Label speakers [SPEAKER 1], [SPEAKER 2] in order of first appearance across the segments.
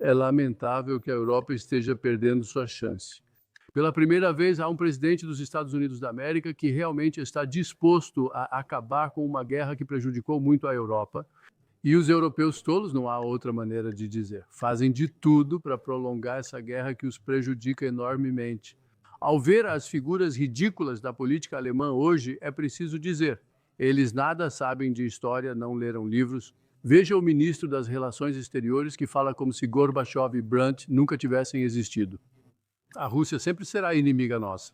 [SPEAKER 1] É lamentável que a Europa esteja perdendo sua chance. Pela primeira vez, há um presidente dos Estados Unidos da América que realmente está disposto a acabar com uma guerra que prejudicou muito a Europa. E os europeus tolos, não há outra maneira de dizer, fazem de tudo para prolongar essa guerra que os prejudica enormemente. Ao ver as figuras ridículas da política alemã hoje, é preciso dizer: eles nada sabem de história, não leram livros. Veja o ministro das Relações Exteriores que fala como se Gorbachev e Brandt nunca tivessem existido. A Rússia sempre será inimiga nossa.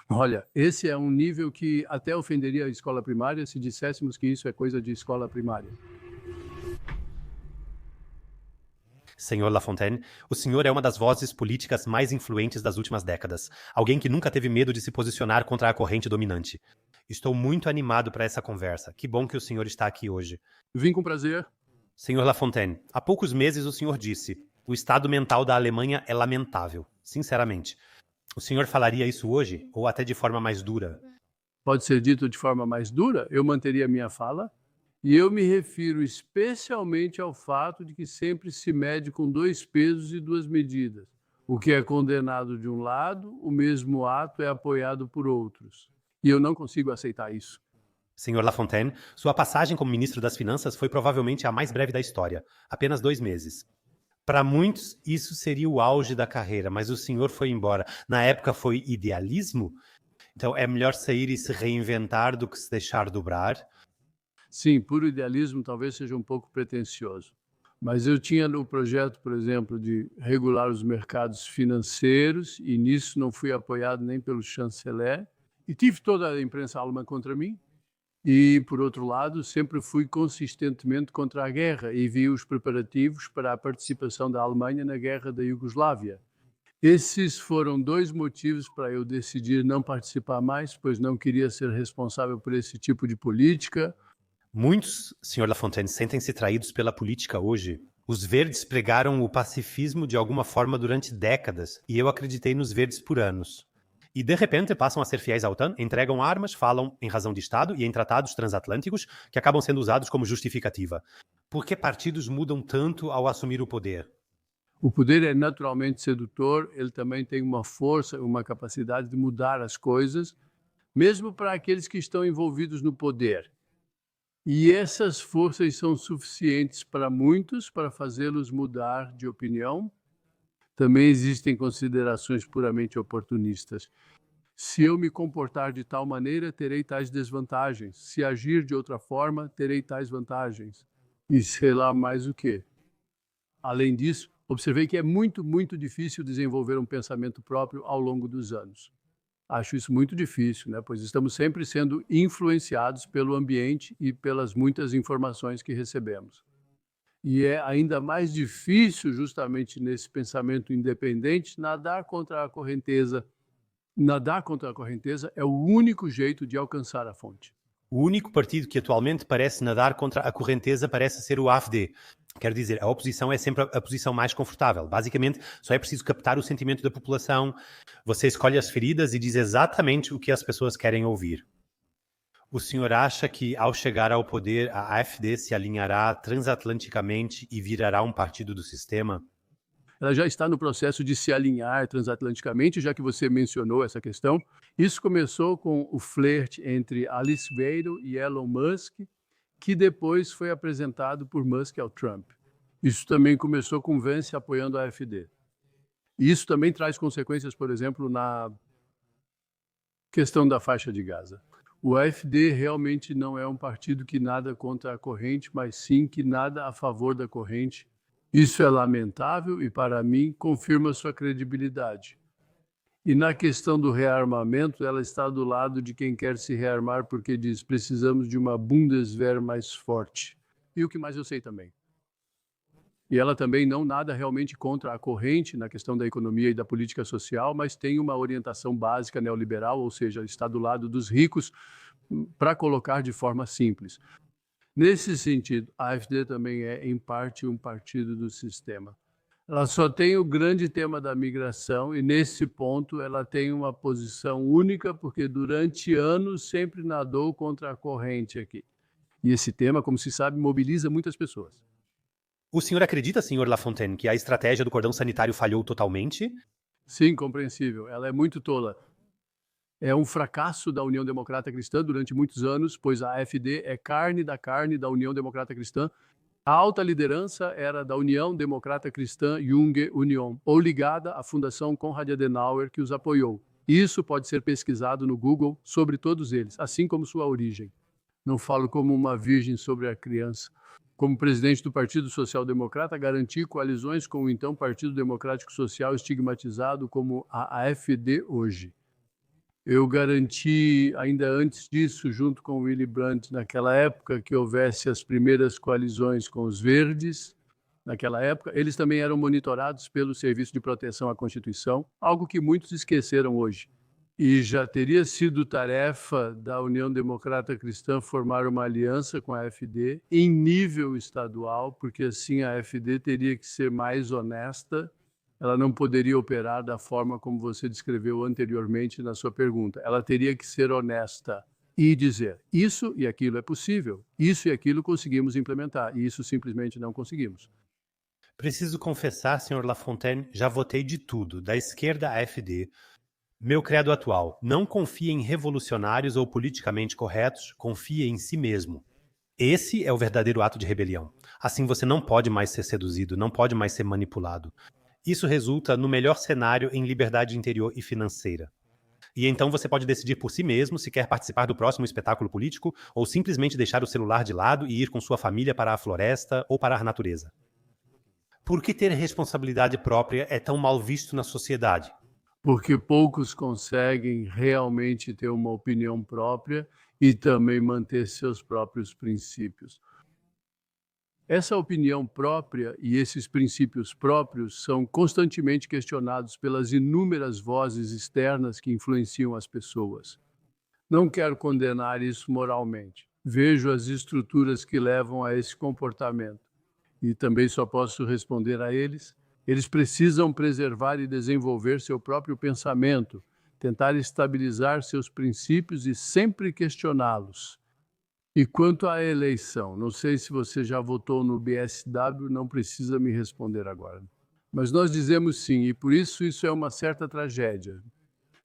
[SPEAKER 1] Olha, esse é um nível que até ofenderia a escola primária se disséssemos que isso é coisa de escola primária.
[SPEAKER 2] Senhor Lafontaine, o senhor é uma das vozes políticas mais influentes das últimas décadas. Alguém que nunca teve medo de se posicionar contra a corrente dominante. Estou muito animado para essa conversa. Que bom que o senhor está aqui hoje.
[SPEAKER 1] Vim com prazer.
[SPEAKER 2] Senhor Lafontaine, há poucos meses o senhor disse: o estado mental da Alemanha é lamentável. Sinceramente. O senhor falaria isso hoje, ou até de forma mais dura?
[SPEAKER 1] Pode ser dito de forma mais dura, eu manteria minha fala. E eu me refiro especialmente ao fato de que sempre se mede com dois pesos e duas medidas. O que é condenado de um lado, o mesmo ato é apoiado por outros. E eu não consigo aceitar isso.
[SPEAKER 2] Senhor Lafontaine, sua passagem como ministro das Finanças foi provavelmente a mais breve da história, apenas 2 meses. Para muitos, isso seria o auge da carreira, mas o senhor foi embora. Na época foi idealismo? Então é melhor sair e se reinventar do que se deixar dobrar?
[SPEAKER 1] Sim, puro idealismo talvez seja um pouco pretensioso. Mas eu tinha no projeto, por exemplo, de regular os mercados financeiros, e nisso não fui apoiado nem pelo chanceler, e tive toda a imprensa alemã contra mim. E, por outro lado, sempre fui consistentemente contra a guerra e vi os preparativos para a participação da Alemanha na guerra da Iugoslávia. Esses foram dois motivos para eu decidir não participar mais, pois não queria ser responsável por esse tipo de política.
[SPEAKER 2] Muitos, Senhor Lafontaine, sentem-se traídos pela política hoje. Os verdes pregaram o pacifismo de alguma forma durante décadas, e eu acreditei nos verdes por anos. E de repente passam a ser fiéis à OTAN, entregam armas, falam em razão de Estado e em tratados transatlânticos que acabam sendo usados como justificativa. Por que partidos mudam tanto ao assumir o poder?
[SPEAKER 1] O poder é naturalmente sedutor, ele também tem uma força, uma capacidade de mudar as coisas, mesmo para aqueles que estão envolvidos no poder. E essas forças são suficientes para muitos para fazê-los mudar de opinião. Também existem considerações puramente oportunistas. Se eu me comportar de tal maneira, terei tais desvantagens. Se agir de outra forma, terei tais vantagens. E sei lá mais o quê. Além disso, observei que é muito difícil desenvolver um pensamento próprio ao longo dos anos. Acho isso muito difícil, né? Pois estamos sempre sendo influenciados pelo ambiente e pelas muitas informações que recebemos. E é ainda mais difícil, justamente nesse pensamento independente, nadar contra a correnteza. Nadar contra a correnteza é o único jeito de alcançar a fonte.
[SPEAKER 2] O único partido que atualmente parece nadar contra a correnteza parece ser o AfD. Quer dizer, a oposição é sempre a posição mais confortável. Basicamente, só é preciso captar o sentimento da população. Você escolhe as feridas e diz exatamente o que as pessoas querem ouvir. O senhor acha que, ao chegar ao poder, a AfD se alinhará transatlanticamente e virará um partido do sistema?
[SPEAKER 1] Ela já está no processo de se alinhar transatlanticamente, já que você mencionou essa questão. Isso começou com o flerte entre Alice Weidel e Elon Musk, que depois foi apresentado por Musk ao Trump. Isso também começou com Vance apoiando a AfD. E isso também traz consequências, por exemplo, na questão da faixa de Gaza. O AfD realmente não é um partido que nada contra a corrente, mas sim que nada a favor da corrente. Isso é lamentável e, para mim, confirma sua credibilidade. E na questão do rearmamento, ela está do lado de quem quer se rearmar porque diz: precisamos de uma Bundeswehr mais forte. E o que mais eu sei também. E ela também não nada realmente contra a corrente na questão da economia e da política social, mas tem uma orientação básica neoliberal, ou seja, está do lado dos ricos, para colocar de forma simples. Nesse sentido, a AfD também é, em parte, um partido do sistema. Ela só tem o grande tema da migração e, nesse ponto, ela tem uma posição única, porque durante anos sempre nadou contra a corrente aqui. E esse tema, como se sabe, mobiliza muitas pessoas.
[SPEAKER 2] O senhor acredita, senhor Lafontaine, que a estratégia do cordão sanitário falhou totalmente?
[SPEAKER 1] Sim, compreensível. Ela é muito tola. É um fracasso da União Democrata Cristã durante muitos anos, pois a AfD é carne da União Democrata Cristã. A alta liderança era da União Democrata Cristã Junge Union, ou ligada à Fundação Konrad Adenauer, que os apoiou. Isso pode ser pesquisado no Google sobre todos eles, assim como sua origem. Não falo como uma virgem sobre a criança. Como presidente do Partido Social Democrata, garanti coalizões com o então Partido Democrático Social, estigmatizado como a AfD hoje. Eu garanti, ainda antes disso, junto com Willy Brandt, naquela época, que houvesse as primeiras coalizões com os verdes. Naquela época, eles também eram monitorados pelo Serviço de Proteção à Constituição, algo que muitos esqueceram hoje. E já teria sido tarefa da União Democrata Cristã formar uma aliança com a AfD em nível estadual, porque assim a AfD teria que ser mais honesta. Ela não poderia operar da forma como você descreveu anteriormente na sua pergunta. Ela teria que ser honesta e dizer: isso e aquilo é possível, isso e aquilo conseguimos implementar, e isso simplesmente não conseguimos.
[SPEAKER 2] Preciso confessar, senhor Lafontaine, já votei de tudo, da esquerda à AfD. Meu credo atual: não confie em revolucionários ou politicamente corretos, confie em si mesmo. Esse é o verdadeiro ato de rebelião. Assim você não pode mais ser seduzido, não pode mais ser manipulado. Isso resulta, no melhor cenário, em liberdade interior e financeira. E então você pode decidir por si mesmo se quer participar do próximo espetáculo político ou simplesmente deixar o celular de lado e ir com sua família para a floresta ou para a natureza. Por que ter responsabilidade própria é tão mal visto na sociedade?
[SPEAKER 1] Porque poucos conseguem realmente ter uma opinião própria e também manter seus próprios princípios. Essa opinião própria e esses princípios próprios são constantemente questionados pelas inúmeras vozes externas que influenciam as pessoas. Não quero condenar isso moralmente. Vejo as estruturas que levam a esse comportamento e também só posso responder a eles. Eles precisam preservar e desenvolver seu próprio pensamento, tentar estabilizar seus princípios e sempre questioná-los. E quanto à eleição, não sei se você já votou no BSW, não precisa me responder agora. Mas nós dizemos sim, e por isso é uma certa tragédia.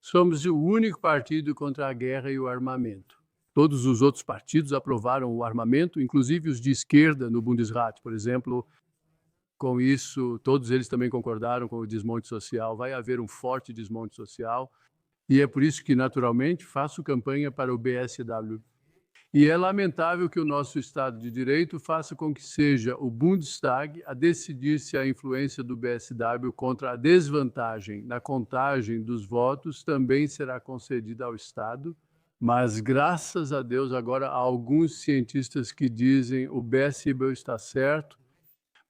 [SPEAKER 1] Somos o único partido contra a guerra e o armamento. Todos os outros partidos aprovaram o armamento, inclusive os de esquerda no Bundesrat, por exemplo. Com isso, todos eles também concordaram com o desmonte social. Vai haver um forte desmonte social. E é por isso que, naturalmente, faço campanha para o BSW. E é lamentável que o nosso Estado de Direito faça com que seja o Bundestag a decidir se a influência do BSW contra a desvantagem na contagem dos votos também será concedida ao Estado. Mas, graças a Deus, agora há alguns cientistas que dizem que o BSW está certo,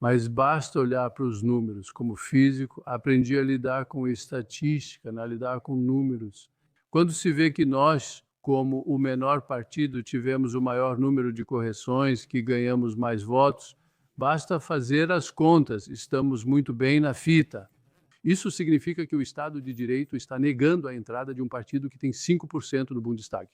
[SPEAKER 1] mas basta olhar para os números. Como físico, aprendi a lidar com estatística, a lidar com números. Quando se vê que nós, como o menor partido, tivemos o maior número de correções, que ganhamos mais votos, basta fazer as contas, estamos muito bem na fita. Isso significa que o Estado de Direito está negando a entrada de um partido que tem 5% no Bundestag.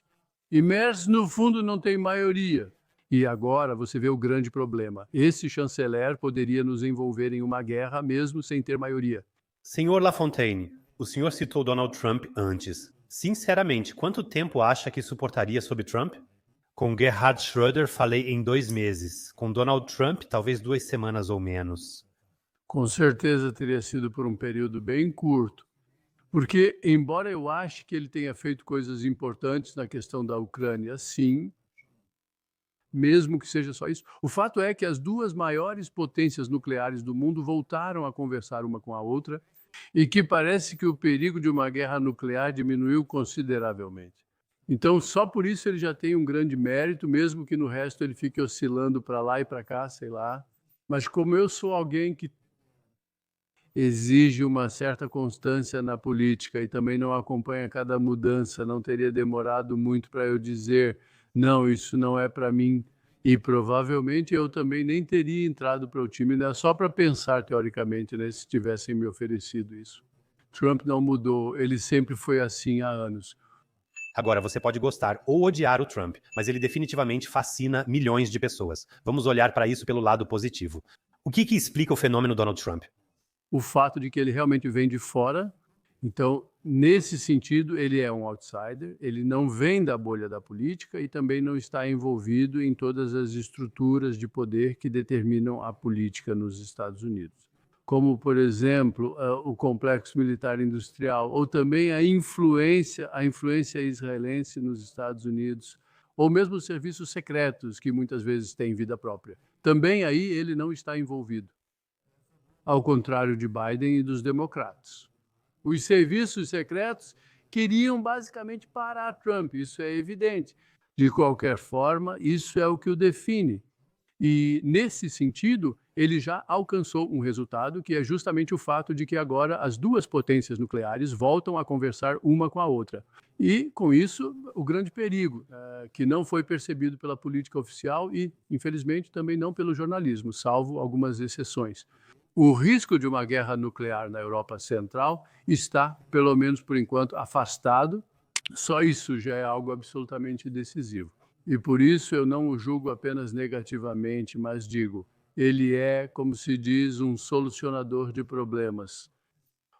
[SPEAKER 1] E Merz, no fundo, não tem maioria. E agora você vê o grande problema. Esse chanceler poderia nos envolver em uma guerra mesmo sem ter maioria.
[SPEAKER 2] Senhor Lafontaine, o senhor citou Donald Trump antes. Sinceramente, quanto tempo acha que suportaria sob Trump? Com Gerhard Schröder falei em 2 meses. Com Donald Trump, talvez 2 semanas ou menos.
[SPEAKER 1] Com certeza teria sido por um período bem curto. Porque, embora eu ache que ele tenha feito coisas importantes na questão da Ucrânia, sim, mesmo que seja só isso, o fato é que as duas maiores potências nucleares do mundo voltaram a conversar uma com a outra e que parece que o perigo de uma guerra nuclear diminuiu consideravelmente. Então, só por isso ele já tem um grande mérito, mesmo que no resto ele fique oscilando para lá e para cá, sei lá. Mas como eu sou alguém que exige uma certa constância na política e também não acompanha cada mudança, não teria demorado muito para eu dizer: não, isso não é para mim. E provavelmente eu também nem teria entrado para o time, né? Só para pensar teoricamente, né, se tivessem me oferecido isso. Trump não mudou, ele sempre foi assim há anos.
[SPEAKER 2] Agora, você pode gostar ou odiar o Trump, mas ele definitivamente fascina milhões de pessoas. Vamos olhar para isso pelo lado positivo. O que explica o fenômeno Donald Trump?
[SPEAKER 1] O fato de que ele realmente vem de fora. Então, nesse sentido, ele é um outsider, ele não vem da bolha da política e também não está envolvido em todas as estruturas de poder que determinam a política nos Estados Unidos. Como, por exemplo, o complexo militar industrial, ou também a influência israelense nos Estados Unidos, ou mesmo os serviços secretos, que muitas vezes têm vida própria. Também aí ele não está envolvido, ao contrário de Biden e dos democratas. Os serviços secretos queriam basicamente parar Trump, isso é evidente. De qualquer forma, isso é o que o define. E, nesse sentido, ele já alcançou um resultado, que é justamente o fato de que agora as duas potências nucleares voltam a conversar uma com a outra. E, com isso, o grande perigo, que não foi percebido pela política oficial e, infelizmente, também não pelo jornalismo, salvo algumas exceções. O risco de uma guerra nuclear na Europa Central está, pelo menos por enquanto, afastado. Só isso já é algo absolutamente decisivo. E por isso eu não o julgo apenas negativamente, mas digo, ele é, como se diz, um solucionador de problemas.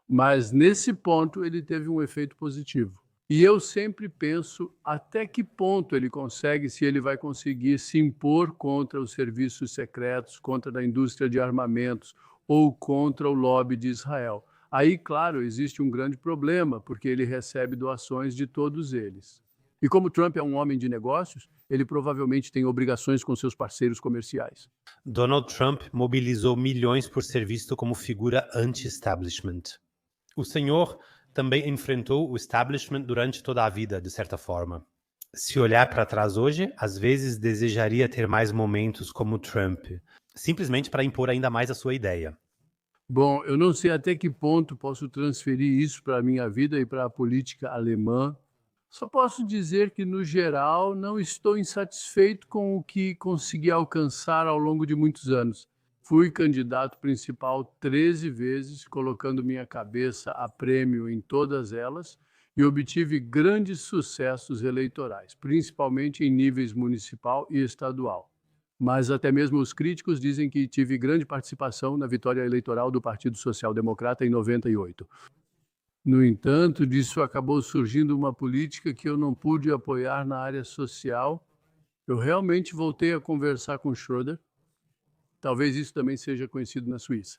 [SPEAKER 1] Mas nesse ponto ele teve um efeito positivo. E eu sempre penso até que ponto ele consegue, se ele vai conseguir se impor contra os serviços secretos, contra a indústria de armamentos ou contra o lobby de Israel. Aí, claro, existe um grande problema, porque ele recebe doações de todos eles. E como Trump é um homem de negócios, ele provavelmente tem obrigações com seus parceiros comerciais.
[SPEAKER 2] Donald Trump mobilizou milhões por ser visto como figura anti-establishment. O senhor também enfrentou o establishment durante toda a vida, de certa forma. Se olhar para trás hoje, às vezes desejaria ter mais momentos como Trump, simplesmente para impor ainda mais a sua ideia.
[SPEAKER 1] Bom, eu não sei até que ponto posso transferir isso para a minha vida e para a política alemã. Só posso dizer que, no geral, não estou insatisfeito com o que consegui alcançar ao longo de muitos anos. Fui candidato principal 13 vezes, colocando minha cabeça a prêmio em todas elas, e obtive grandes sucessos eleitorais, principalmente em níveis municipal e estadual. Mas até mesmo os críticos dizem que tive grande participação na vitória eleitoral do Partido Social Democrata em 98. No entanto, disso acabou surgindo uma política que eu não pude apoiar na área social. Eu realmente voltei a conversar com Schröder. Talvez isso também seja conhecido na Suíça.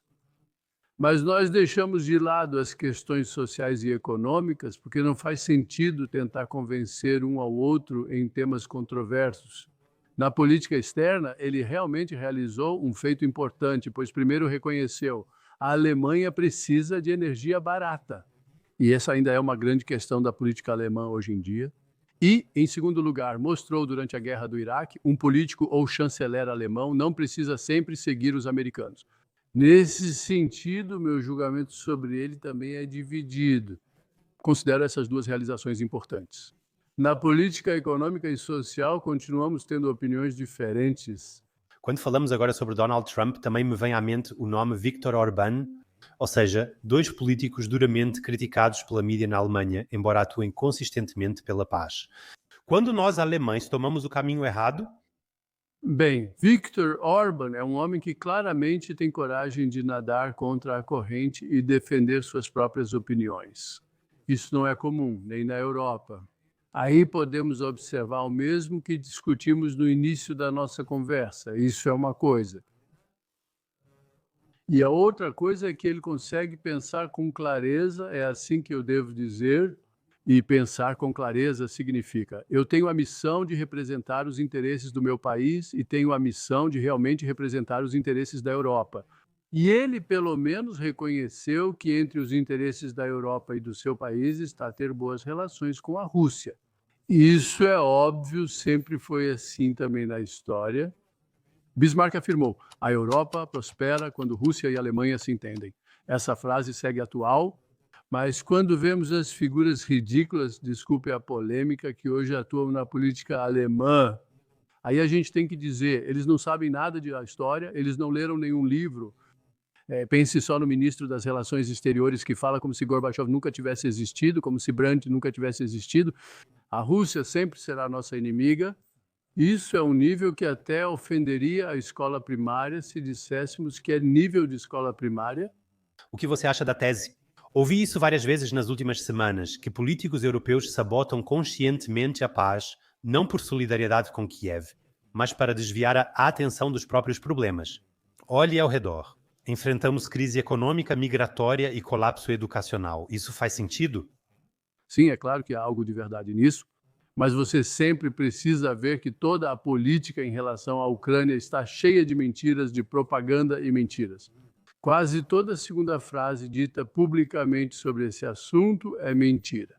[SPEAKER 1] Mas nós deixamos de lado as questões sociais e econômicas, porque não faz sentido tentar convencer um ao outro em temas controversos. Na política externa, ele realmente realizou um feito importante, pois primeiro reconheceu a Alemanha precisa de energia barata. E essa ainda é uma grande questão da política alemã hoje em dia. E, em segundo lugar, mostrou durante a guerra do Iraque, um político ou chanceler alemão não precisa sempre seguir os americanos. Nesse sentido, meu julgamento sobre ele também é dividido. Considero essas duas realizações importantes. Na política econômica e social, continuamos tendo opiniões diferentes.
[SPEAKER 2] Quando falamos agora sobre Donald Trump, também me vem à mente o nome Viktor Orbán, ou seja, dois políticos duramente criticados pela mídia na Alemanha, embora atuem consistentemente pela paz. Quando nós, alemães, tomamos o caminho errado?
[SPEAKER 1] Bem, Viktor Orbán é um homem que claramente tem coragem de nadar contra a corrente e defender suas próprias opiniões. Isso não é comum, nem na Europa. Aí podemos observar o mesmo que discutimos no início da nossa conversa. Isso é uma coisa. E a outra coisa é que ele consegue pensar com clareza, é assim que eu devo dizer, e pensar com clareza significa: eu tenho a missão de representar os interesses do meu país e tenho a missão de realmente representar os interesses da Europa. E ele, pelo menos, reconheceu que entre os interesses da Europa e do seu país está ter boas relações com a Rússia. Isso é óbvio, sempre foi assim também na história. Bismarck afirmou: a Europa prospera quando Rússia e Alemanha se entendem. Essa frase segue atual, mas quando vemos as figuras ridículas, desculpe a polêmica, que hoje atuam na política alemã, aí a gente tem que dizer, eles não sabem nada de história, eles não leram nenhum livro. Pense só no ministro das Relações Exteriores, que fala como se Gorbachev nunca tivesse existido, como se Brandt nunca tivesse existido. A Rússia sempre será nossa inimiga, Isso é um nível que até ofenderia a escola primária se disséssemos que é nível de escola primária.
[SPEAKER 2] O que você acha da tese? Ouvi isso várias vezes nas últimas semanas, que políticos europeus sabotam conscientemente a paz, não por solidariedade com Kiev, mas para desviar a atenção dos próprios problemas. Olhe ao redor. Enfrentamos crise econômica, migratória e colapso educacional. Isso faz sentido?
[SPEAKER 1] Sim, é claro que há algo de verdade nisso, mas você sempre precisa ver que toda a política em relação à Ucrânia está cheia de mentiras, de propaganda e mentiras. Quase toda segunda frase dita publicamente sobre esse assunto é mentira.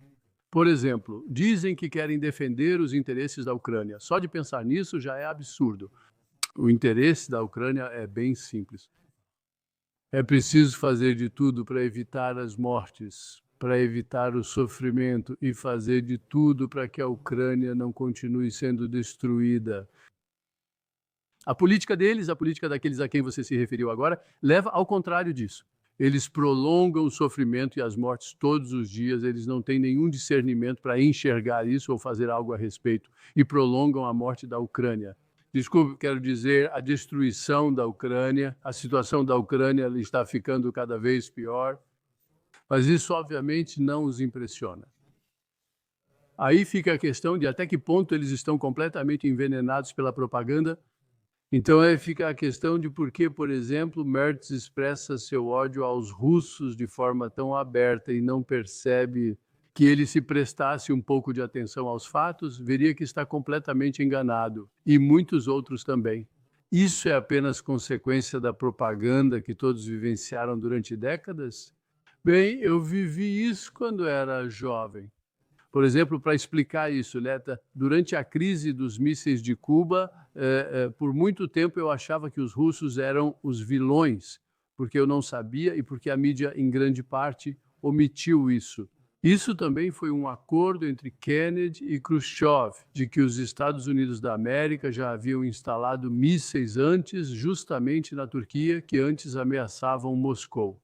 [SPEAKER 1] Por exemplo, dizem que querem defender os interesses da Ucrânia. Só de pensar nisso já é absurdo. O interesse da Ucrânia é bem simples. É preciso fazer de tudo para evitar as mortes, para evitar o sofrimento e fazer de tudo para que a Ucrânia não continue sendo destruída. A política deles, a política daqueles a quem você se referiu agora, leva ao contrário disso. Eles prolongam o sofrimento e as mortes todos os dias, eles não têm nenhum discernimento para enxergar isso ou fazer algo a respeito, e prolongam a morte da Ucrânia. Desculpe, quero dizer, a destruição da Ucrânia, a situação da Ucrânia ela está ficando cada vez pior, mas isso obviamente não os impressiona. Aí fica a questão de até que ponto eles estão completamente envenenados pela propaganda. Então aí fica a questão de por que, por exemplo, Merz expressa seu ódio aos russos de forma tão aberta e não percebe que ele, se prestasse um pouco de atenção aos fatos, veria que está completamente enganado, e muitos outros também. Isso é apenas consequência da propaganda que todos vivenciaram durante décadas? Bem, eu vivi isso quando era jovem. Por exemplo, para explicar isso, Leta, durante a crise dos mísseis de Cuba, por muito tempo eu achava que os russos eram os vilões, porque eu não sabia e porque a mídia, em grande parte, omitiu isso. Isso também foi um acordo entre Kennedy e Khrushchev, de que os Estados Unidos da América já haviam instalado mísseis antes, justamente na Turquia, que antes ameaçavam Moscou.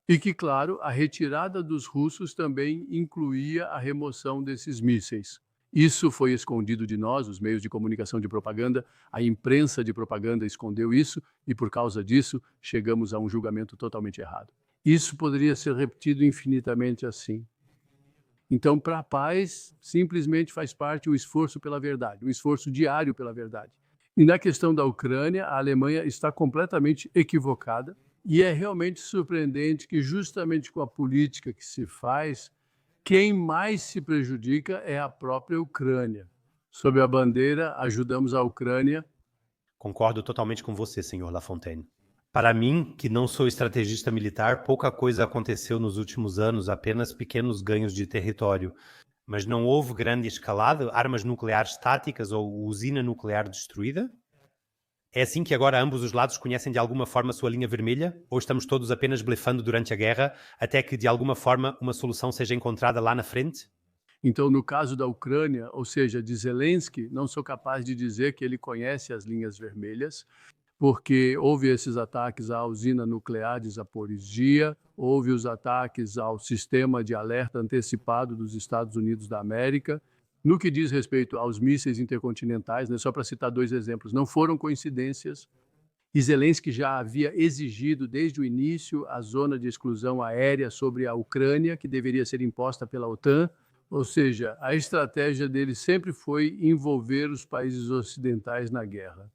[SPEAKER 1] E que, claro, a retirada dos russos também incluía a remoção desses mísseis. Isso foi escondido de nós, os meios de comunicação de propaganda, a imprensa de propaganda escondeu isso e, por causa disso, chegamos a um julgamento totalmente errado. Isso poderia ser repetido infinitamente assim. Então, para a paz, simplesmente faz parte o esforço pela verdade, o esforço diário pela verdade. E na questão da Ucrânia, a Alemanha está completamente equivocada e é realmente surpreendente que, justamente com a política que se faz, quem mais se prejudica é a própria Ucrânia. Sob a bandeira Ajudamos a Ucrânia.
[SPEAKER 2] Concordo totalmente com você, senhor Lafontaine. Para mim, que não sou estrategista militar, pouca coisa aconteceu nos últimos anos, apenas pequenos ganhos de território. Mas não houve grande escalada, armas nucleares táticas ou usina nuclear destruída? É assim que agora ambos os lados conhecem de alguma forma a sua linha vermelha? Ou estamos todos apenas blefando durante a guerra até que de alguma forma uma solução seja encontrada lá na frente?
[SPEAKER 1] Então, no caso da Ucrânia, ou seja, de Zelensky, não sou capaz de dizer que ele conhece as linhas vermelhas, porque houve esses ataques à usina nuclear de Zaporizhia, houve os ataques ao sistema de alerta antecipado dos Estados Unidos da América. No que diz respeito aos mísseis intercontinentais, né, só para citar dois exemplos, não foram coincidências. E Zelensky já havia exigido desde o início a zona de exclusão aérea sobre a Ucrânia, que deveria ser imposta pela OTAN. Ou seja, a estratégia dele sempre foi envolver os países ocidentais na guerra.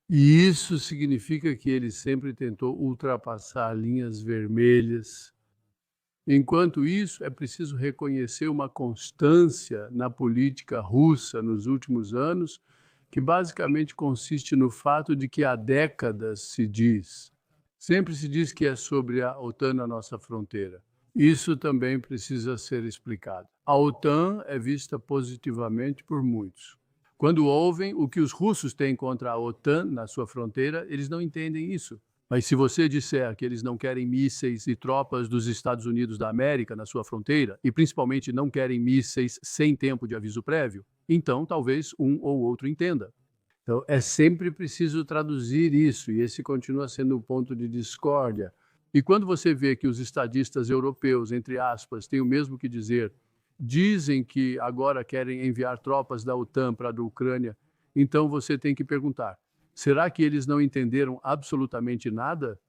[SPEAKER 1] E isso significa que ele sempre tentou ultrapassar linhas vermelhas. Enquanto isso, é preciso reconhecer uma constância na política russa nos últimos anos, que basicamente consiste no fato de que há décadas sempre se diz que é sobre a OTAN na nossa fronteira. Isso também precisa ser explicado. A OTAN é vista positivamente por muitos. Quando ouvem o que os russos têm contra a OTAN na sua fronteira, eles não entendem isso. Mas se você disser que eles não querem mísseis e tropas dos Estados Unidos da América na sua fronteira, e principalmente não querem mísseis sem tempo de aviso prévio, então talvez um ou outro entenda. Então é sempre preciso traduzir isso, e esse continua sendo um ponto de discórdia. E quando você vê que os estadistas europeus, entre aspas, têm o mesmo que dizer, dizem que agora querem enviar tropas da OTAN para a Ucrânia Então você tem que perguntar: será que eles não entenderam absolutamente nada?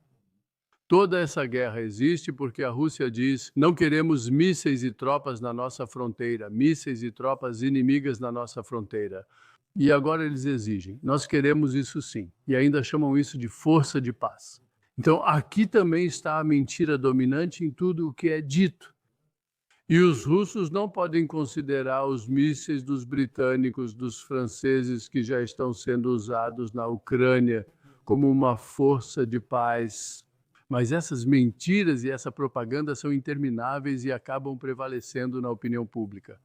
[SPEAKER 1] Toda essa guerra existe porque a Rússia diz: não queremos mísseis e tropas na nossa fronteira, mísseis e tropas inimigas na nossa fronteira. E agora eles exigem: nós queremos isso sim. E ainda chamam isso de força de paz. Então aqui também está a mentira dominante em tudo o que é dito. E os russos não podem considerar os mísseis dos britânicos, dos franceses que já estão sendo usados na Ucrânia como uma força de paz. Mas essas mentiras e essa propaganda são intermináveis e acabam prevalecendo na opinião pública.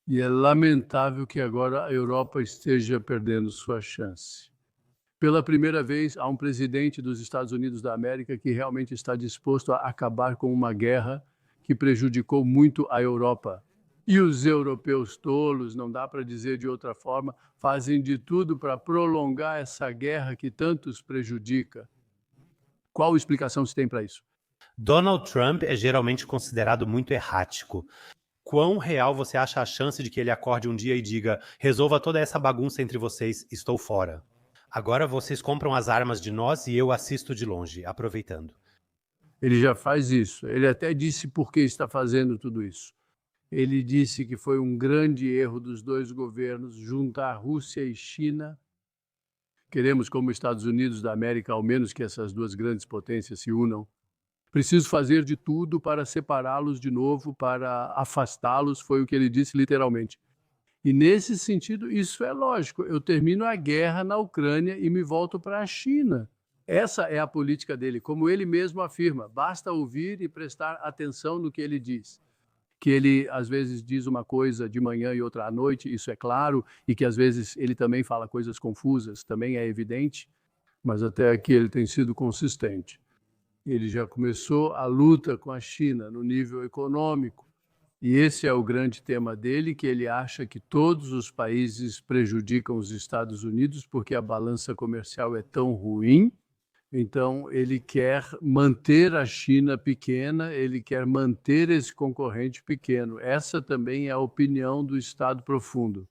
[SPEAKER 1] E é lamentável que agora a Europa esteja perdendo sua chance. Pela primeira vez, há um presidente dos Estados Unidos da América que realmente está disposto a acabar com uma guerra que prejudicou muito a Europa. E os europeus tolos, não dá para dizer de outra forma, fazem de tudo para prolongar essa guerra que tantos prejudica. Qual explicação se tem para isso?
[SPEAKER 2] Donald Trump é geralmente considerado muito errático. Quão real você acha a chance de que ele acorde um dia e diga: resolva toda essa bagunça entre vocês, estou fora. Agora vocês compram as armas de nós e eu assisto de longe, aproveitando.
[SPEAKER 1] Ele já faz isso. Ele até disse por que está fazendo tudo isso. Ele disse que foi um grande erro dos dois governos juntar Rússia e China. Queremos, como Estados Unidos da América, ao menos que essas duas grandes potências se unam. Preciso fazer de tudo para separá-los de novo, para afastá-los, foi o que ele disse literalmente. E nesse sentido, isso é lógico. Eu termino a guerra na Ucrânia e me volto para a China. Essa é a política dele, como ele mesmo afirma. Basta ouvir e prestar atenção no que ele diz. Que ele, às vezes, diz uma coisa de manhã e outra à noite, isso é claro, e que, às vezes, ele também fala coisas confusas, também é evidente, mas até aqui ele tem sido consistente. Ele já começou a luta com a China no nível econômico, e esse é o grande tema dele, que ele acha que todos os países prejudicam os Estados Unidos porque a balança comercial é tão ruim. Então, ele quer manter a China pequena, ele quer manter esse concorrente pequeno. Essa também é a opinião do Estado profundo.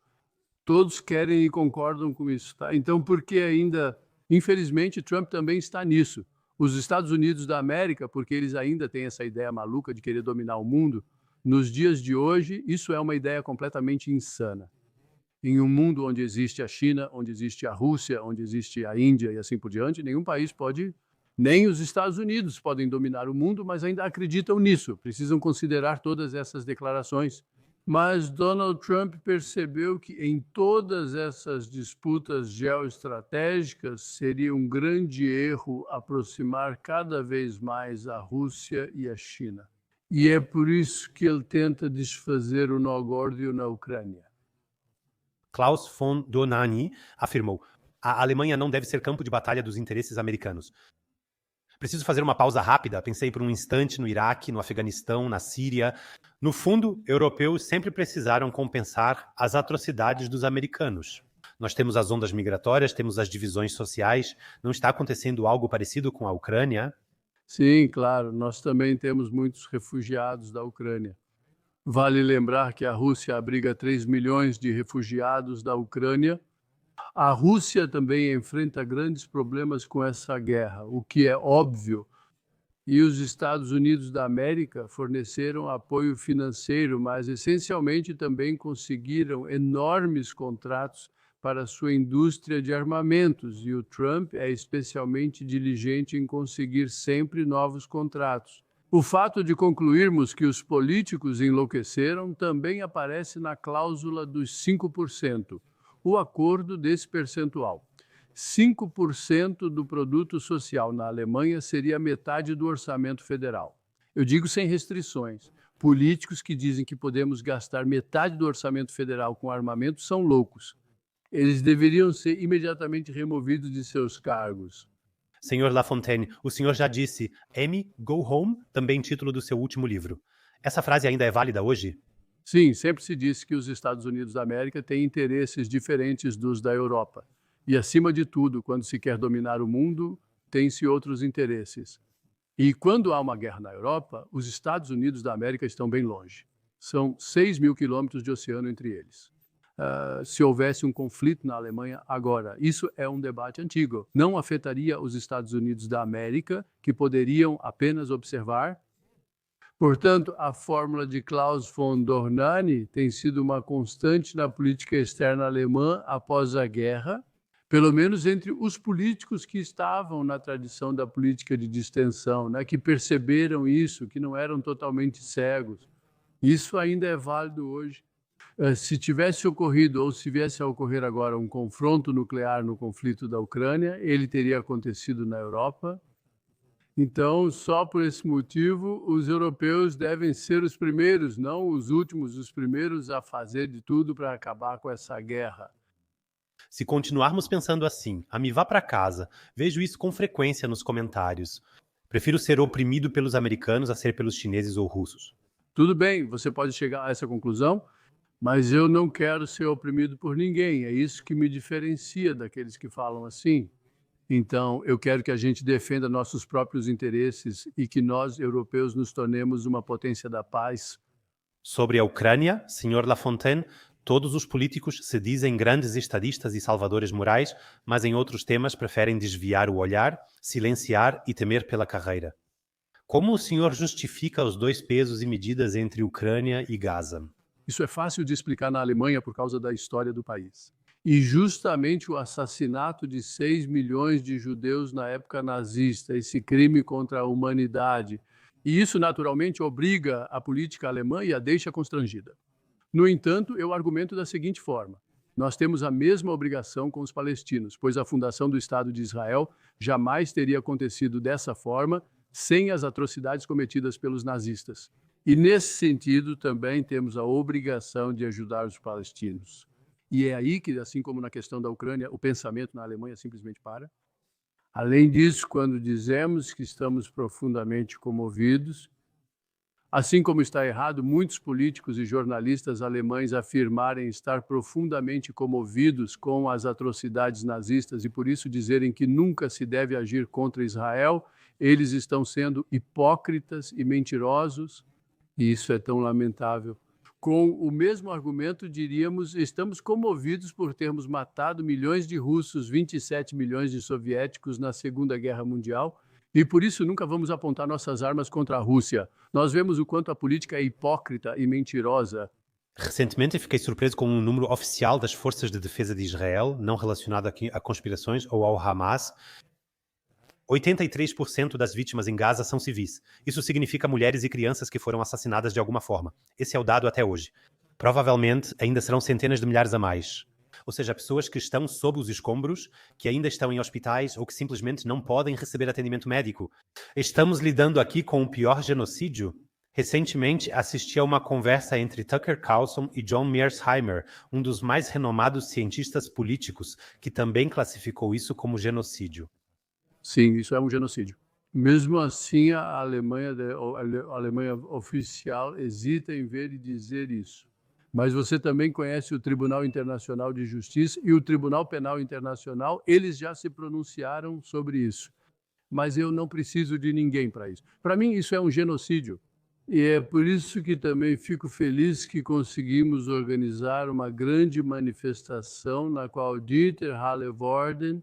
[SPEAKER 1] Todos querem e concordam com isso. Tá? Então, por que ainda, infelizmente, Trump também está nisso? Os Estados Unidos da América, porque eles ainda têm essa ideia maluca de querer dominar o mundo, nos dias de hoje, isso é uma ideia completamente insana. Em um mundo onde existe a China, onde existe a Rússia, onde existe a Índia e assim por diante, nenhum país pode, nem os Estados Unidos podem dominar o mundo, mas ainda acreditam nisso, precisam considerar todas essas declarações. Mas Donald Trump percebeu que em todas essas disputas geoestratégicas seria um grande erro aproximar cada vez mais a Rússia e a China. E é por isso que ele tenta desfazer o nó gordo na Ucrânia.
[SPEAKER 2] Klaus von Dohnanyi afirmou: a Alemanha não deve ser campo de batalha dos interesses americanos. Preciso fazer uma pausa rápida. Pensei por um instante no Iraque, no Afeganistão, na Síria. No fundo, europeus sempre precisaram compensar as atrocidades dos americanos. Nós temos as ondas migratórias, temos as divisões sociais. Não está acontecendo algo parecido com a Ucrânia?
[SPEAKER 1] Sim, claro, nós também temos muitos refugiados da Ucrânia. Vale lembrar que a Rússia abriga 3 milhões de refugiados da Ucrânia. A Rússia também enfrenta grandes problemas com essa guerra, o que é óbvio. E os Estados Unidos da América forneceram apoio financeiro, mas essencialmente também conseguiram enormes contratos para a sua indústria de armamentos. E o Trump é especialmente diligente em conseguir sempre novos contratos. O fato de concluirmos que os políticos enlouqueceram também aparece na cláusula dos 5%, o acordo desse percentual. 5% do produto social na Alemanha seria metade do orçamento federal. Eu digo sem restrições. Políticos que dizem que podemos gastar metade do orçamento federal com armamento são loucos. Eles deveriam ser imediatamente removidos de seus cargos.
[SPEAKER 2] Senhor Lafontaine, o senhor já disse Amy, go home, também título do seu último livro. Essa frase ainda é válida hoje?
[SPEAKER 1] Sim, sempre se disse que os Estados Unidos da América têm interesses diferentes dos da Europa. E, acima de tudo, quando se quer dominar o mundo, tem-se outros interesses. E quando há uma guerra na Europa, os Estados Unidos da América estão bem longe. São 6 mil quilômetros de oceano entre eles. se houvesse um conflito na Alemanha agora. Isso é um debate antigo. Não afetaria os Estados Unidos da América, que poderiam apenas observar. Portanto, a fórmula de Klaus von Dornani tem sido uma constante na política externa alemã após a guerra, pelo menos entre os políticos que estavam na tradição da política de distensão, né, que perceberam isso, que não eram totalmente cegos. Isso ainda é válido hoje. Se tivesse ocorrido, ou se viesse a ocorrer agora, um confronto nuclear no conflito da Ucrânia, ele teria acontecido na Europa. Então, só por esse motivo, os europeus devem ser os primeiros, não os últimos, os primeiros a fazer de tudo para acabar com essa guerra.
[SPEAKER 2] Se continuarmos pensando assim, a me vá para casa, vejo isso com frequência nos comentários. Prefiro ser oprimido pelos americanos a ser pelos chineses ou russos.
[SPEAKER 1] Tudo bem, você pode chegar a essa conclusão, mas eu não quero ser oprimido por ninguém. É isso que me diferencia daqueles que falam assim. Então, eu quero que a gente defenda nossos próprios interesses e que nós, europeus, nos tornemos uma potência da paz.
[SPEAKER 2] Sobre a Ucrânia, Sr. Lafontaine, todos os políticos se dizem grandes estadistas e salvadores morais, mas em outros temas preferem desviar o olhar, silenciar e temer pela carreira. Como o senhor justifica os dois pesos e medidas entre Ucrânia e Gaza?
[SPEAKER 1] Isso é fácil de explicar na Alemanha por causa da história do país. E justamente o assassinato de 6 milhões de judeus na época nazista, esse crime contra a humanidade. E isso, naturalmente, obriga a política alemã e a deixa constrangida. No entanto, eu argumento da seguinte forma: nós temos a mesma obrigação com os palestinos, pois a fundação do Estado de Israel jamais teria acontecido dessa forma sem as atrocidades cometidas pelos nazistas. E nesse sentido também temos a obrigação de ajudar os palestinos. E é aí que, assim como na questão da Ucrânia, o pensamento na Alemanha simplesmente para. Além disso, quando dizemos que estamos profundamente comovidos, assim como está errado muitos políticos e jornalistas alemães afirmarem estar profundamente comovidos com as atrocidades nazistas e por isso dizerem que nunca se deve agir contra Israel, eles estão sendo hipócritas e mentirosos, e isso é tão lamentável. Com o mesmo argumento, diríamos, estamos comovidos por termos matado milhões de russos, 27 milhões de soviéticos na Segunda Guerra Mundial, e por isso nunca vamos apontar nossas armas contra a Rússia. Nós vemos o quanto a política é hipócrita e mentirosa.
[SPEAKER 2] Recentemente fiquei surpreso com um número oficial das Forças de Defesa de Israel, não relacionado a conspirações ou ao Hamas. 83% das vítimas em Gaza são civis. Isso significa mulheres e crianças que foram assassinadas de alguma forma. Esse é o dado até hoje. Provavelmente ainda serão centenas de milhares a mais. Ou seja, pessoas que estão sob os escombros, que ainda estão em hospitais ou que simplesmente não podem receber atendimento médico. Estamos lidando aqui com o pior genocídio? Recentemente assisti a uma conversa entre Tucker Carlson e John Mearsheimer, um dos mais renomados cientistas políticos, que também classificou isso como genocídio.
[SPEAKER 1] Sim, isso é um genocídio. Mesmo assim, a Alemanha oficial hesita em ver e dizer isso. Mas você também conhece o Tribunal Internacional de Justiça e o Tribunal Penal Internacional, eles já se pronunciaram sobre isso. Mas eu não preciso de ninguém para isso. Para mim, isso é um genocídio. E é por isso que também fico feliz que conseguimos organizar uma grande manifestação na qual Dieter Hallervorden,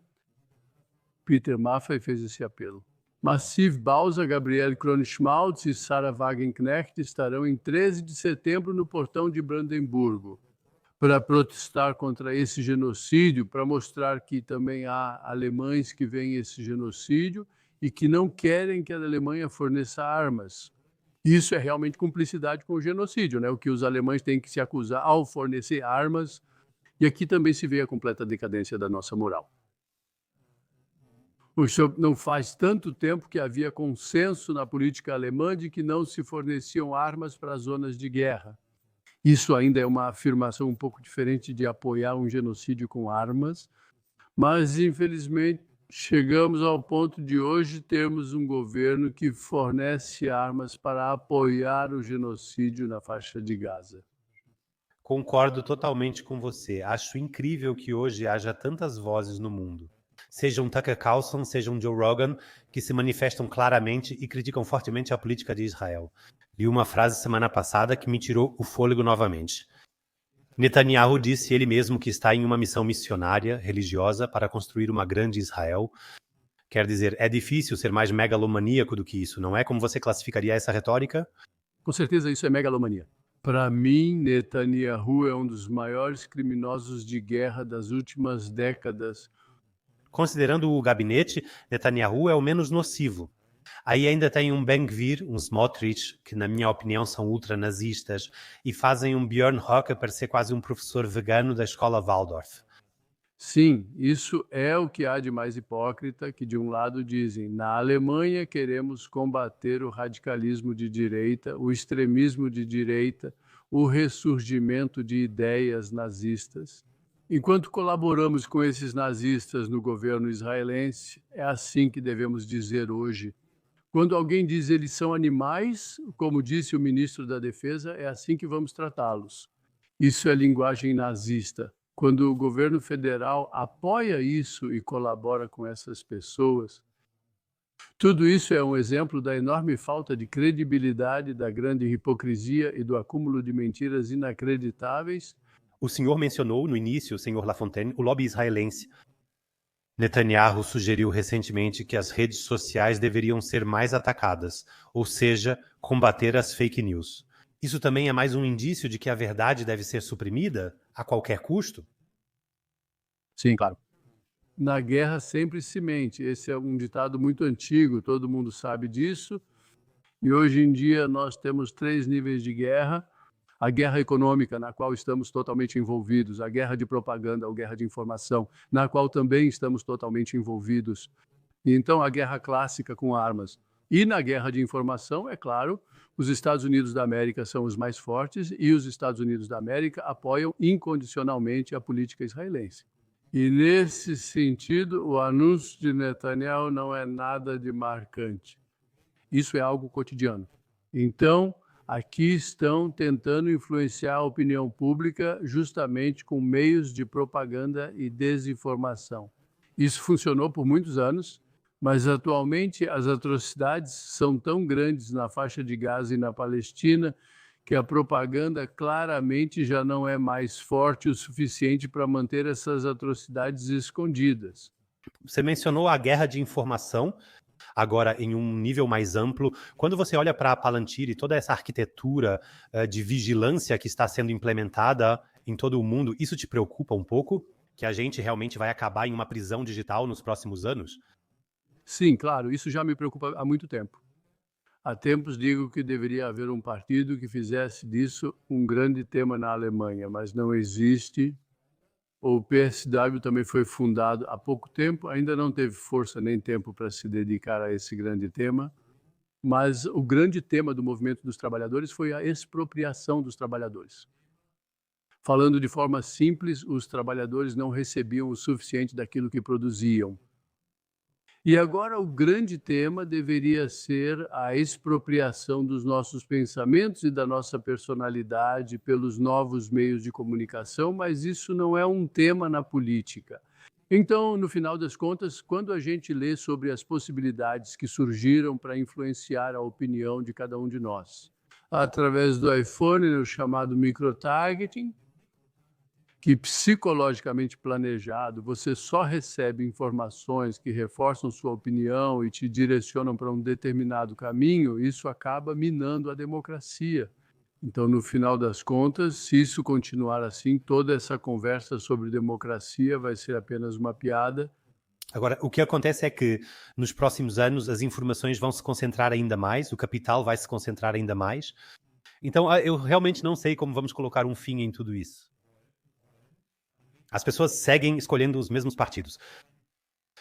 [SPEAKER 1] Peter Maffay fez esse apelo. Massiv Bausa, Gabriele Kronschmaltz e Sarah Wagenknecht estarão em 13 de setembro no portão de Brandemburgo para protestar contra esse genocídio, para mostrar que também há alemães que veem esse genocídio e que não querem que a Alemanha forneça armas. Isso é realmente cumplicidade com o genocídio, né? O que os alemães têm que se acusar ao fornecer armas. E aqui também se vê a completa decadência da nossa moral. Não faz tanto tempo que havia consenso na política alemã de que não se forneciam armas para as zonas de guerra. Isso ainda é uma afirmação um pouco diferente de apoiar um genocídio com armas, mas infelizmente chegamos ao ponto de hoje termos um governo que fornece armas para apoiar o genocídio na faixa de Gaza.
[SPEAKER 2] Concordo totalmente com você. Acho incrível que hoje haja tantas vozes no mundo. Sejam Tucker Carlson, sejam Joe Rogan, que se manifestam claramente e criticam fortemente a política de Israel. Li uma frase semana passada que me tirou o fôlego novamente. Netanyahu disse ele mesmo que está em uma missão missionária, religiosa, para construir uma grande Israel. Quer dizer, é difícil ser mais megalomaníaco do que isso, não é? Como você classificaria essa retórica?
[SPEAKER 1] Com certeza isso é megalomania. Para mim, Netanyahu é um dos maiores criminosos de guerra das últimas décadas.
[SPEAKER 2] Considerando o gabinete, Netanyahu é o menos nocivo. Aí ainda tem um Ben-Gvir, um Smotrich, que na minha opinião são ultranazistas, e fazem um Björn Höcke parecer quase um professor vegano da escola Waldorf.
[SPEAKER 1] Sim, isso é o que há de mais hipócrita, que de um lado dizem, na Alemanha queremos combater o radicalismo de direita, o extremismo de direita, o ressurgimento de ideias nazistas. Enquanto colaboramos com esses nazistas no governo israelense, é assim que devemos dizer hoje. Quando alguém diz eles são animais, como disse o ministro da Defesa, é assim que vamos tratá-los. Isso é linguagem nazista. Quando o governo federal apoia isso e colabora com essas pessoas, tudo isso é um exemplo da enorme falta de credibilidade, da grande hipocrisia e do acúmulo de mentiras inacreditáveis.
[SPEAKER 2] O senhor mencionou no início, senhor Lafontaine, o lobby israelense. Netanyahu sugeriu recentemente que as redes sociais deveriam ser mais atacadas, ou seja, combater as fake news. Isso também é mais um indício de que a verdade deve ser suprimida a qualquer custo?
[SPEAKER 1] Sim, claro. Na guerra sempre se mente. Esse é um ditado muito antigo, todo mundo sabe disso. E hoje em dia nós temos 3 níveis de guerra: a guerra econômica, na qual estamos totalmente envolvidos, a guerra de propaganda, a guerra de informação, na qual também estamos totalmente envolvidos. E então a guerra clássica com armas. E na guerra de informação, é claro, os Estados Unidos da América são os mais fortes e os Estados Unidos da América apoiam incondicionalmente a política israelense. E nesse sentido, o anúncio de Netanyahu não é nada de marcante. Isso é algo cotidiano. Então, aqui estão tentando influenciar a opinião pública justamente com meios de propaganda e desinformação. Isso funcionou por muitos anos, mas atualmente as atrocidades são tão grandes na faixa de Gaza e na Palestina que a propaganda claramente já não é mais forte o suficiente para manter essas atrocidades escondidas.
[SPEAKER 2] Você mencionou a guerra de informação, agora em um nível mais amplo. Quando você olha para a Palantir e toda essa arquitetura de vigilância que está sendo implementada em todo o mundo, isso te preocupa um pouco? Que a gente realmente vai acabar em uma prisão digital nos próximos anos?
[SPEAKER 1] Sim, claro, isso já me preocupa há muito tempo. Há tempos digo que deveria haver um partido que fizesse disso um grande tema na Alemanha, mas não existe. O PSW também foi fundado há pouco tempo, ainda não teve força nem tempo para se dedicar a esse grande tema, mas o grande tema do movimento dos trabalhadores foi a expropriação dos trabalhadores. Falando de forma simples, os trabalhadores não recebiam o suficiente daquilo que produziam. E agora o grande tema deveria ser a expropriação dos nossos pensamentos e da nossa personalidade pelos novos meios de comunicação, mas isso não é um tema na política. Então, no final das contas, quando a gente lê sobre as possibilidades que surgiram para influenciar a opinião de cada um de nós, através do iPhone, o chamado microtargeting, que psicologicamente planejado, você só recebe informações que reforçam sua opinião e te direcionam para um determinado caminho, isso acaba minando a democracia. Então, no final das contas, se isso continuar assim, toda essa conversa sobre democracia vai ser apenas uma piada.
[SPEAKER 2] Agora, o que acontece é que nos próximos anos as informações vão se concentrar ainda mais, o capital vai se concentrar ainda mais. Então, eu realmente não sei como vamos colocar um fim em tudo isso. As pessoas seguem escolhendo os mesmos partidos.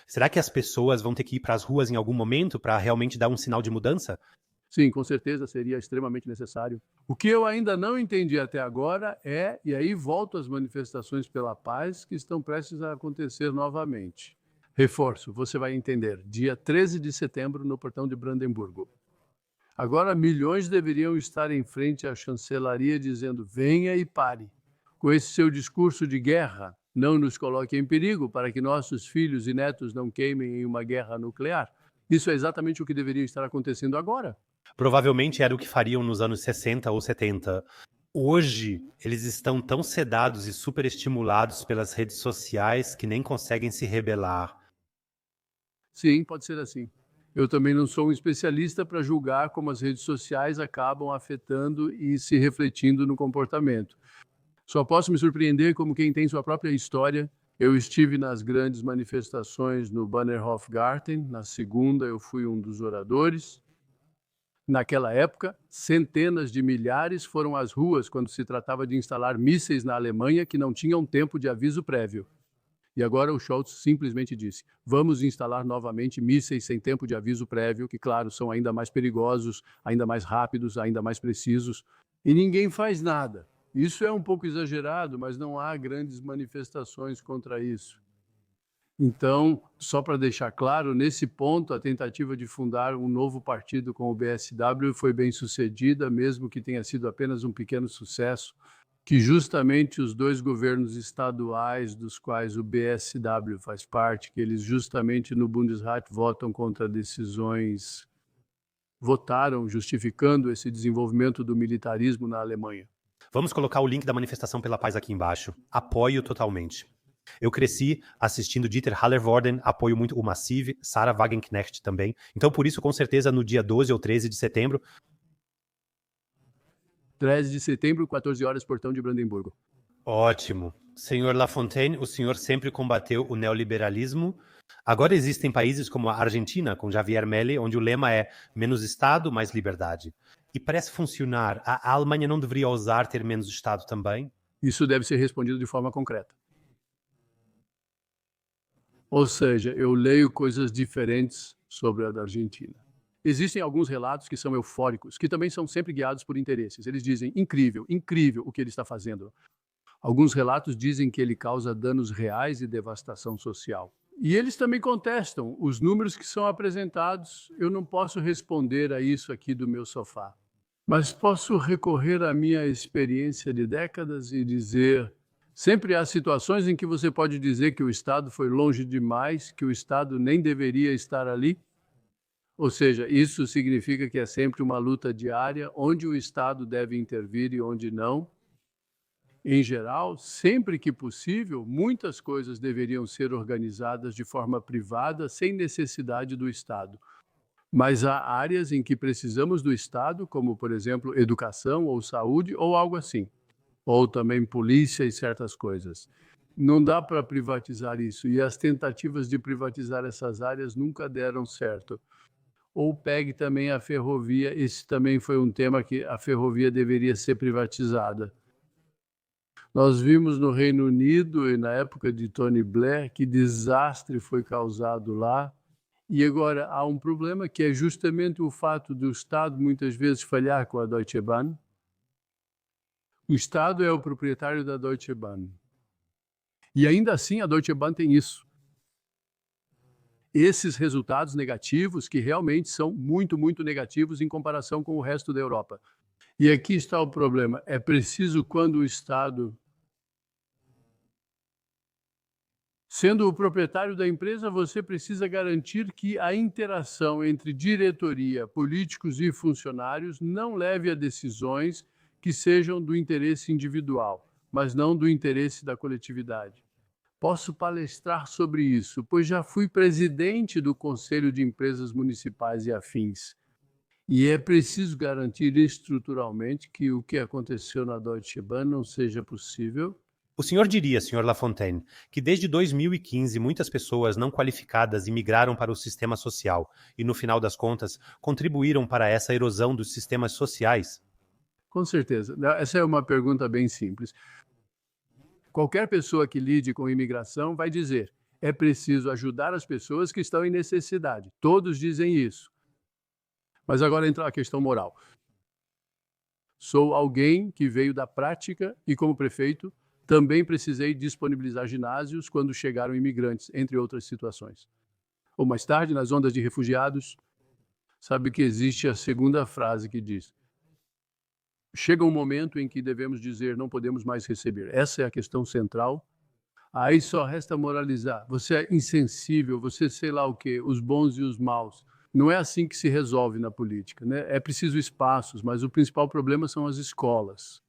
[SPEAKER 2] Será que as pessoas vão ter que ir para as ruas em algum momento para realmente dar um sinal de mudança?
[SPEAKER 1] Sim, com certeza seria extremamente necessário. O que eu ainda não entendi até agora é, e aí volto às manifestações pela paz que estão prestes a acontecer novamente. Reforço, você vai entender, dia 13 de setembro no portão de Brandemburgo. Agora milhões deveriam estar em frente à chancelaria dizendo: venha e pare. Com esse seu discurso de guerra, não nos coloque em perigo para que nossos filhos e netos não queimem em uma guerra nuclear. Isso é exatamente o que deveria estar acontecendo agora.
[SPEAKER 2] Provavelmente era o que fariam nos anos 60 ou 70. Hoje, eles estão tão sedados e superestimulados pelas redes sociais que nem conseguem se rebelar.
[SPEAKER 1] Sim, pode ser assim. Eu também não sou um especialista para julgar como as redes sociais acabam afetando e se refletindo no comportamento. Só posso me surpreender como quem tem sua própria história. Eu estive nas grandes manifestações no Bannerhof Garten, na segunda eu fui um dos oradores. Naquela época, centenas de milhares foram às ruas quando se tratava de instalar mísseis na Alemanha que não tinham tempo de aviso prévio. E agora o Scholz simplesmente disse: vamos instalar novamente mísseis sem tempo de aviso prévio, que, claro, são ainda mais perigosos, ainda mais rápidos, ainda mais precisos. E ninguém faz nada. Isso é um pouco exagerado, mas não há grandes manifestações contra isso. Então, só para deixar claro, nesse ponto, a tentativa de fundar um novo partido com o BSW foi bem sucedida, mesmo que tenha sido apenas um pequeno sucesso, que justamente os dois governos estaduais dos quais o BSW faz parte, que eles justamente no Bundesrat votam contra decisões, votaram justificando esse desenvolvimento do militarismo na Alemanha.
[SPEAKER 2] Vamos colocar o link da manifestação pela paz aqui embaixo. Apoio totalmente. Eu cresci assistindo Dieter Hallervorden, apoio muito o Massive, Sarah Wagenknecht também. Então, por isso, com certeza, no dia 12 ou 13 de setembro...
[SPEAKER 1] 13 de setembro, 14 horas, Portão de Brandemburgo.
[SPEAKER 2] Ótimo. Senhor Lafontaine, o senhor sempre combateu o neoliberalismo. Agora existem países como a Argentina, com Javier Milei, onde o lema é menos Estado, mais liberdade. E parece funcionar. A Alemanha não deveria ousar ter menos Estado também?
[SPEAKER 1] Isso deve ser respondido de forma concreta. Ou seja, eu leio coisas diferentes sobre a da Argentina. Existem alguns relatos que são eufóricos, que também são sempre guiados por interesses. Eles dizem, incrível, incrível o que ele está fazendo. Alguns relatos dizem que ele causa danos reais e devastação social. E eles também contestam os números que são apresentados. Eu não posso responder a isso aqui do meu sofá, mas posso recorrer à minha experiência de décadas e dizer: sempre há situações em que você pode dizer que o Estado foi longe demais, que o Estado nem deveria estar ali. Ou seja, isso significa que é sempre uma luta diária, onde o Estado deve intervir e onde não. Em geral, sempre que possível, muitas coisas deveriam ser organizadas de forma privada, sem necessidade do Estado. Mas há áreas em que precisamos do Estado, como, por exemplo, educação ou saúde ou algo assim. Ou também polícia e certas coisas. Não dá para privatizar isso, e as tentativas de privatizar essas áreas nunca deram certo. Ou pegue também a ferrovia, esse também foi um tema que a ferrovia deveria ser privatizada. Nós vimos no Reino Unido, e na época de Tony Blair, que desastre foi causado lá. E agora há um problema que é justamente o fato do Estado muitas vezes falhar com a Deutsche Bahn. O Estado é o proprietário da Deutsche Bahn. E ainda assim a Deutsche Bahn tem isso. Esses resultados negativos, que realmente são muito, muito negativos em comparação com o resto da Europa. E aqui está o problema. É preciso, quando o Estado, sendo o proprietário da empresa, você precisa garantir que a interação entre diretoria, políticos e funcionários não leve a decisões que sejam do interesse individual, mas não do interesse da coletividade. Posso palestrar sobre isso, pois já fui presidente do Conselho de Empresas Municipais e Afins. E é preciso garantir estruturalmente que o que aconteceu na Deutsche Bahn não seja possível.
[SPEAKER 2] O senhor diria, senhor Lafontaine, que desde 2015 muitas pessoas não qualificadas imigraram para o sistema social e, no final das contas, contribuíram para essa erosão dos sistemas sociais?
[SPEAKER 1] Com certeza. Essa é uma pergunta bem simples. Qualquer pessoa que lide com imigração vai dizer: é preciso ajudar as pessoas que estão em necessidade. Todos dizem isso. Mas agora entra a questão moral. Sou alguém que veio da prática e, como prefeito, também precisei disponibilizar ginásios quando chegaram imigrantes, entre outras situações. Ou mais tarde, nas ondas de refugiados, sabe que existe a segunda frase que diz: chega um momento em que devemos dizer não podemos mais receber. Essa é a questão central. Aí só resta moralizar. Você é insensível, você sei lá o quê, os bons e os maus. Não é assim que se resolve na política, né? É preciso espaços, mas o principal problema são as escolas.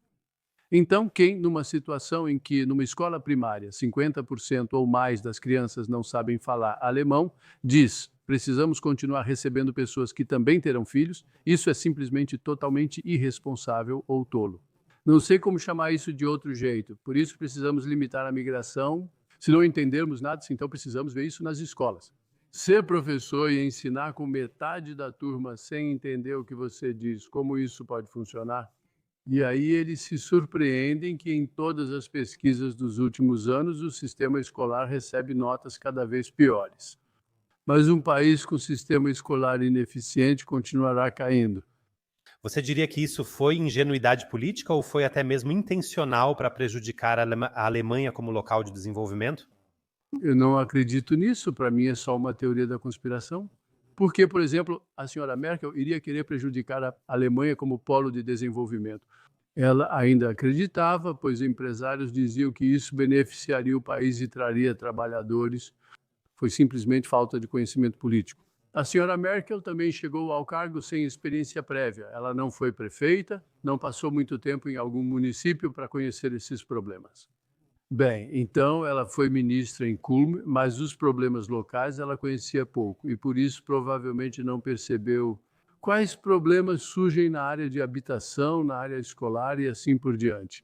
[SPEAKER 1] Então, quem, numa situação em que, numa escola primária, 50% ou mais das crianças não sabem falar alemão, diz: precisamos continuar recebendo pessoas que também terão filhos, isso é simplesmente totalmente irresponsável ou tolo. Não sei como chamar isso de outro jeito, por isso precisamos limitar a migração. Se não entendermos nada, então precisamos ver isso nas escolas. Ser professor e ensinar com metade da turma sem entender o que você diz, como isso pode funcionar? E aí eles se surpreendem que em todas as pesquisas dos últimos anos o sistema escolar recebe notas cada vez piores. Mas um país com sistema escolar ineficiente continuará caindo.
[SPEAKER 2] Você diria que isso foi ingenuidade política ou foi até mesmo intencional para prejudicar a Alemanha como local de desenvolvimento?
[SPEAKER 1] Eu não acredito nisso, para mim é só uma teoria da conspiração. Porque, por exemplo, a senhora Merkel iria querer prejudicar a Alemanha como polo de desenvolvimento. Ela ainda acreditava, pois empresários diziam que isso beneficiaria o país e traria trabalhadores. Foi simplesmente falta de conhecimento político. A senhora Merkel também chegou ao cargo sem experiência prévia. Ela não foi prefeita, não passou muito tempo em algum município para conhecer esses problemas. Bem, então ela foi ministra em Culm, mas os problemas locais ela conhecia pouco e por isso provavelmente não percebeu quais problemas surgem na área de habitação, na área escolar e assim por diante.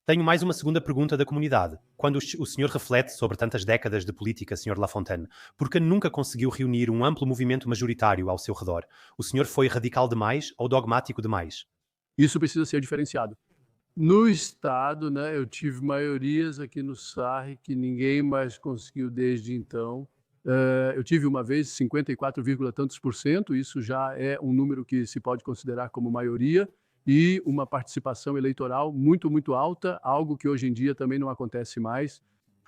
[SPEAKER 2] Tenho mais uma segunda pergunta da comunidade. Quando o senhor reflete sobre tantas décadas de política, Sr. Lafontaine, por que nunca conseguiu reunir um amplo movimento majoritário ao seu redor? O senhor foi radical demais ou dogmático demais?
[SPEAKER 1] Isso precisa ser diferenciado. No estado, né, eu tive maiorias aqui no Sarre que ninguém mais conseguiu desde então. Eu tive uma vez 54, tantos por cento, isso já é um número que se pode considerar como maioria, e uma participação eleitoral muito, muito alta, algo que hoje em dia também não acontece mais.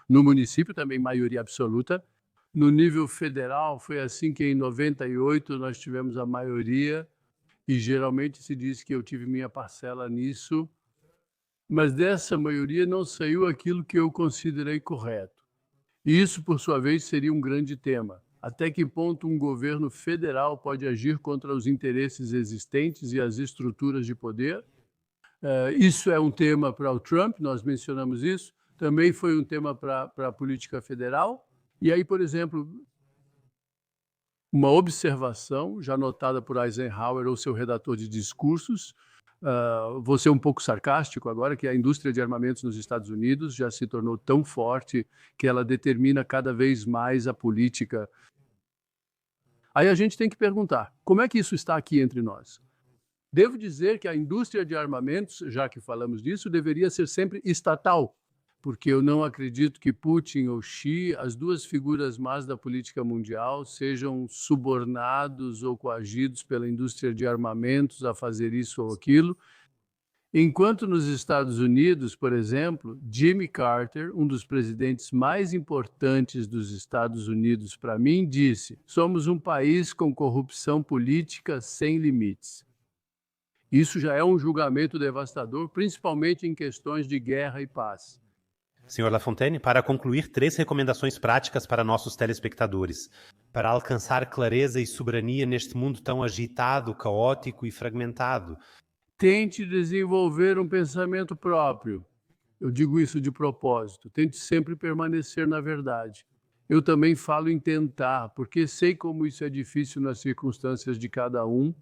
[SPEAKER 1] No município também maioria absoluta. No nível federal foi assim que em 98 nós tivemos a maioria, e geralmente se diz que eu tive minha parcela nisso, mas dessa maioria não saiu aquilo que eu considerei correto. E isso, por sua vez, seria um grande tema. Até que ponto um governo federal pode agir contra os interesses existentes e as estruturas de poder? Isso é um tema para o Trump, nós mencionamos isso. Também foi um tema para a política federal. E aí, por exemplo, uma observação já notada por Eisenhower ou seu redator de discursos. Vou ser um pouco sarcástico agora, que a indústria de armamentos nos Estados Unidos já se tornou tão forte que ela determina cada vez mais a política. Aí a gente tem que perguntar, como é que isso está aqui entre nós? Devo dizer que a indústria de armamentos, já que falamos disso, deveria ser sempre estatal, porque eu não acredito que Putin ou Xi, as duas figuras más da política mundial, sejam subornados ou coagidos pela indústria de armamentos a fazer isso ou aquilo. Enquanto nos Estados Unidos, por exemplo, Jimmy Carter, um dos presidentes mais importantes dos Estados Unidos para mim, disse: somos um país com corrupção política sem limites. Isso já é um julgamento devastador, principalmente em questões de guerra e paz.
[SPEAKER 2] Sr. Lafontaine, para concluir, 3 recomendações práticas para nossos telespectadores, para alcançar clareza e soberania neste mundo tão agitado, caótico e fragmentado.
[SPEAKER 1] Tente desenvolver um pensamento próprio. Eu digo isso de propósito. Tente sempre permanecer na verdade. Eu também falo em tentar, porque sei como isso é difícil nas circunstâncias de cada um,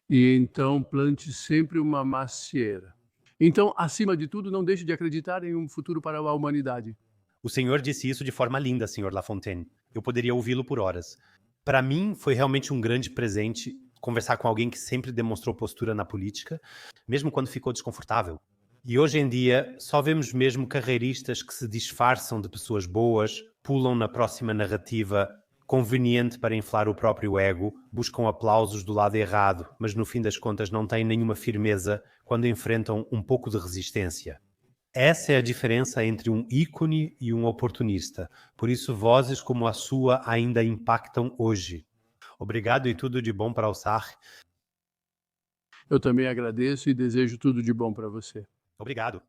[SPEAKER 1] e então plante sempre uma macieira. Então, acima de tudo, não deixe de acreditar em um futuro para a humanidade.
[SPEAKER 2] O senhor disse isso de forma linda, Sr. Lafontaine. Eu poderia ouvi-lo por horas. Para mim, foi realmente um grande presente conversar com alguém que sempre demonstrou postura na política, mesmo quando ficou desconfortável. E hoje em dia, só vemos mesmo carreiristas que se disfarçam de pessoas boas, pulam na próxima narrativa conveniente para inflar o próprio ego, buscam aplausos do lado errado, mas no fim das contas não têm nenhuma firmeza quando enfrentam um pouco de resistência. Essa é a diferença entre um ícone e um oportunista. Por isso, vozes como a sua ainda impactam hoje. Obrigado e tudo de bom para o Sarre.
[SPEAKER 1] Eu também agradeço e desejo tudo de bom para você.
[SPEAKER 2] Obrigado.